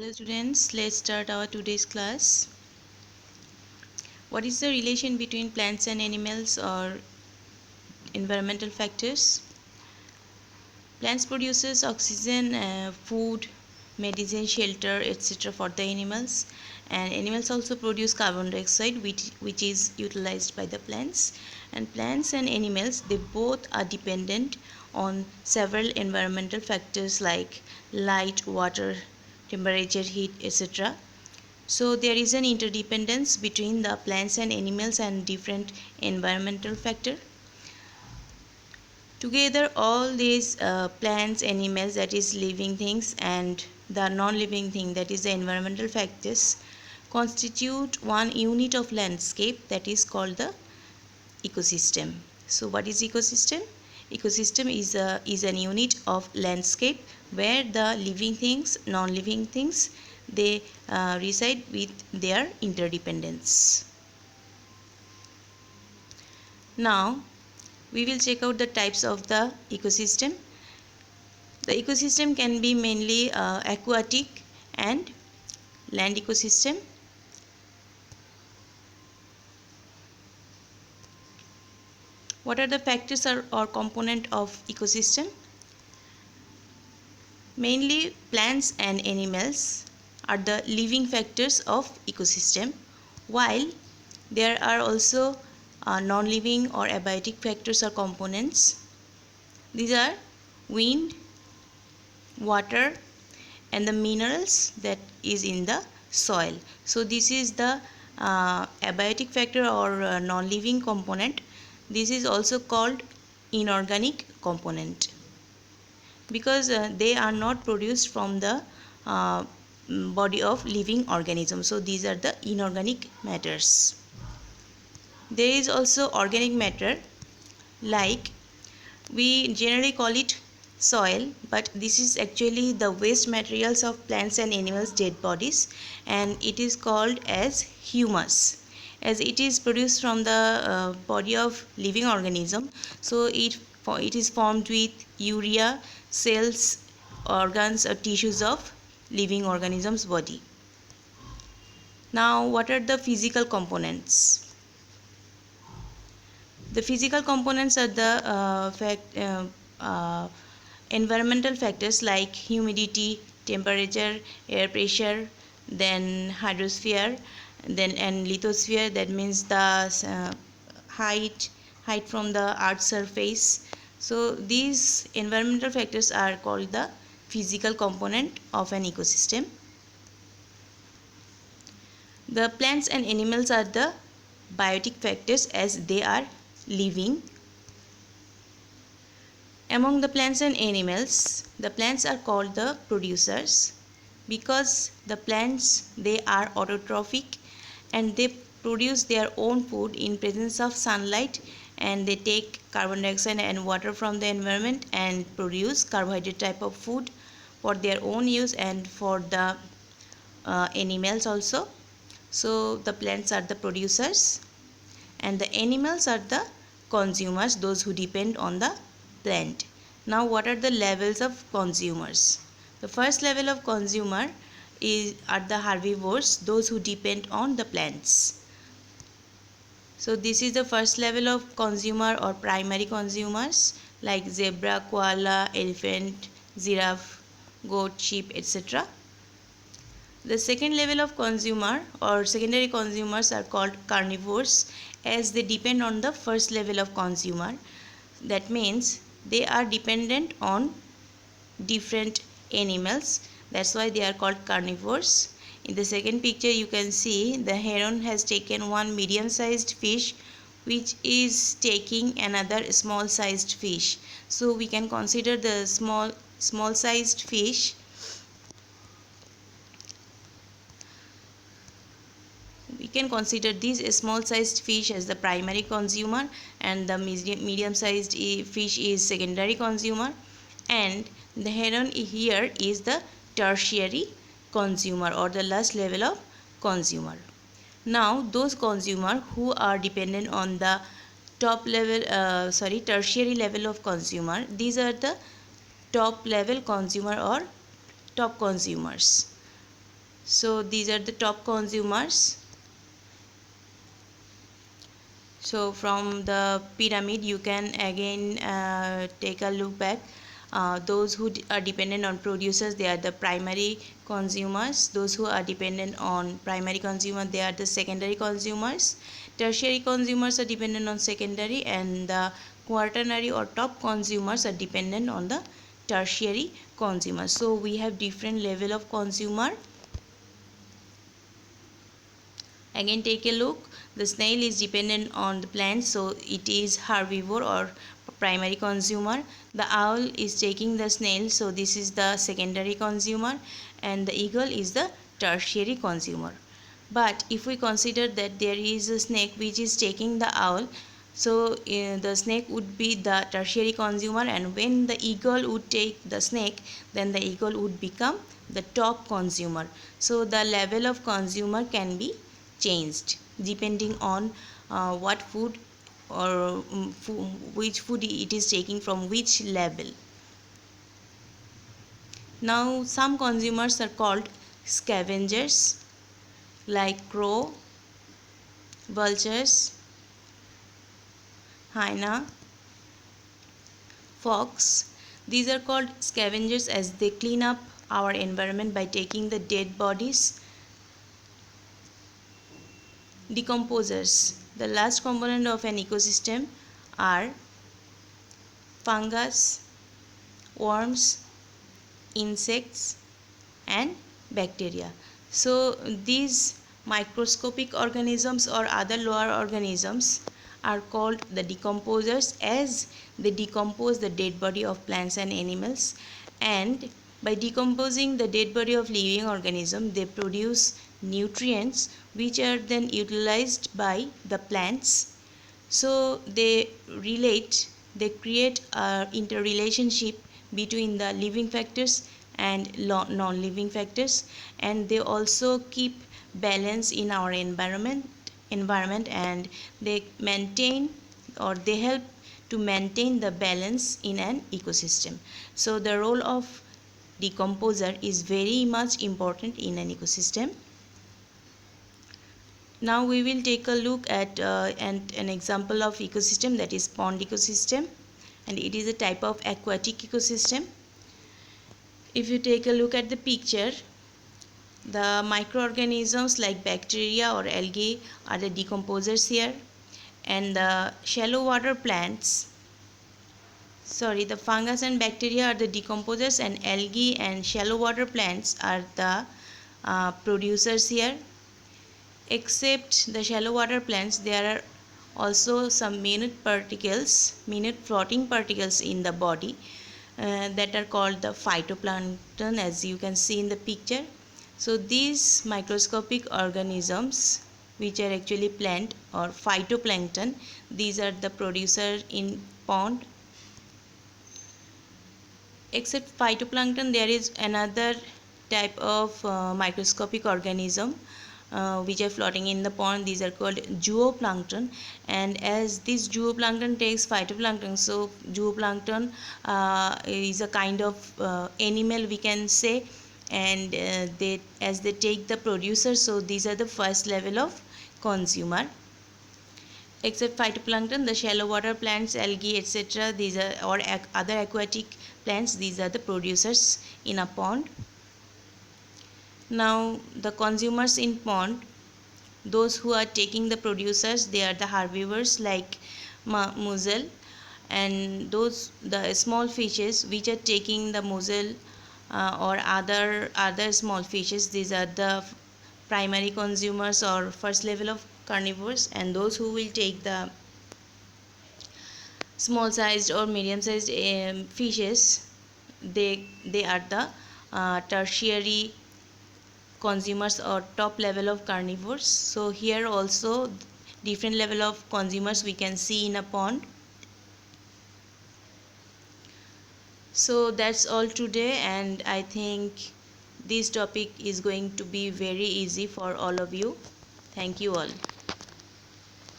Hello students, let's start our today's class. What is the relation between plants and animals or environmental factors? Plants produces oxygen, food, medicine, shelter, etc. for the animals, and animals also produce carbon dioxide which is utilized by the plants. And plants and animals, they both are dependent on several environmental factors like light, water, temperature, heat, etc. So there is an interdependence between the plants and animals and different environmental factor. Together all these plants, animals, that is living things, and the non-living thing, that is the environmental factors, constitute one unit of landscape that is called the ecosystem. So what is ecosystem? Ecosystem is an unit of landscape where the living things, non-living things, they reside with their interdependence. Now we will check out the types of the ecosystem. The ecosystem can be mainly aquatic and land ecosystem. What are the factors or component of ecosystem? Mainly plants and animals are the living factors of ecosystem, while there are also non-living or abiotic factors or components. These are wind, water, and the minerals that is in the soil. So this is the abiotic factor or non-living component. This is also called inorganic component because they are not produced from the uh, body of living organism. So these are the inorganic matters. There is also organic matter, like we generally call it soil, but this is actually the waste materials of plants and animals dead bodies, and it is called as humus, as it is produced from the body of living organism. So it is formed with urea, cells, organs or tissues of living organisms body. Now what are the physical components? The physical components are the environmental factors like humidity, temperature, air pressure, then hydrosphere, then and lithosphere, that means the height from the earth's surface. So these environmental factors are called the physical component of an ecosystem. The plants and animals are the biotic factors as they are living. Among the plants and animals, the plants are called the producers because the plants, they are autotrophic and they produce their own food in presence of sunlight, and they take carbon dioxide and water from the environment and produce carbohydrate type of food for their own use and for the animals also. So the plants are the producers and the animals are the consumers, those who depend on the plant. Now what are the levels of consumers? The first level of consumer are the herbivores, those who depend on the plants. So this is the first level of consumer or primary consumers like zebra, koala, elephant, giraffe, goat, sheep, etc. The second level of consumer or secondary consumers are called carnivores, as they depend on the first level of consumer. That means they are dependent on different animals. That's why they are called carnivores. In the second picture you can see the heron has taken one medium sized fish which is taking another small sized fish. So we can consider the small sized fish we can consider this small sized fish as the primary consumer, and the medium sized fish is secondary consumer, and the heron here is the tertiary consumer or the last level of consumer. Now those consumer who are dependent on the tertiary level of consumer, these are the top level consumer or top consumers. So these are the top consumers. So from the pyramid you can again take a look back. Those who are dependent on producers, they are the primary consumers. Those who are dependent on primary consumer, they are the secondary consumers. Tertiary consumers are dependent on secondary, and the quaternary or top consumers are dependent on the tertiary consumers. So we have different level of consumer. Again, take a look. The snail is dependent on the plant, so it is herbivore or primary consumer. The owl is taking the snail, so this is the secondary consumer, and the eagle is the tertiary consumer. But if we consider that there is a snake which is taking the owl, so the snake would be the tertiary consumer, and when the eagle would take the snake, then the eagle would become the top consumer. So the level of consumer can be changed depending on what food or which food it is taking from which level. Now some consumers are called scavengers, like crow, vultures, hyena, fox. These are called scavengers as they clean up our environment by taking the dead bodies. Decomposers. The last component of an ecosystem are fungus, worms, insects, and bacteria. So these microscopic organisms or other lower organisms are called the decomposers, as they decompose the dead body of plants and animals, and by decomposing the dead body of living organism, they produce nutrients which are then utilized by the plants. So they create a interrelationship between the living factors and non-living factors, and they also keep balance in our environment, and they maintain, or they help to maintain the balance in an ecosystem. So the role of decomposer is very much important in an ecosystem. Now we will take a look at an example of ecosystem, that is pond ecosystem, and it is a type of aquatic ecosystem. If you take a look at the picture, the microorganisms like bacteria or algae are the decomposers here, and the shallow water plants, the fungus and bacteria are the decomposers, and algae and shallow water plants are the producers here. Except the shallow water plants, there are also some minute floating particles in the body that are called the phytoplankton, as you can see in the picture. So these microscopic organisms, which are actually plant or phytoplankton, these are the producer in pond. Except phytoplankton, there is another type of microscopic organism which are floating in the pond. These are called zooplankton, and as this zooplankton takes phytoplankton, so zooplankton is a kind of animal, we can say, and as they take the producer, so these are the first level of consumer. Except phytoplankton, the shallow water plants, algae, etc., these are, or other aquatic plants, these are the producers in a pond. Now the consumers in pond, those who are taking the producers, they are the herbivores like mussel, and the small fishes which are taking the mussel or other small fishes, these are the primary consumers or first level of carnivores, and those who will take the small sized or medium sized fishes, they are the tertiary consumers or top level of carnivores. So here also different level of consumers we can see in a pond. So that's all today, and I think this topic is going to be very easy for all of you. Thank you all.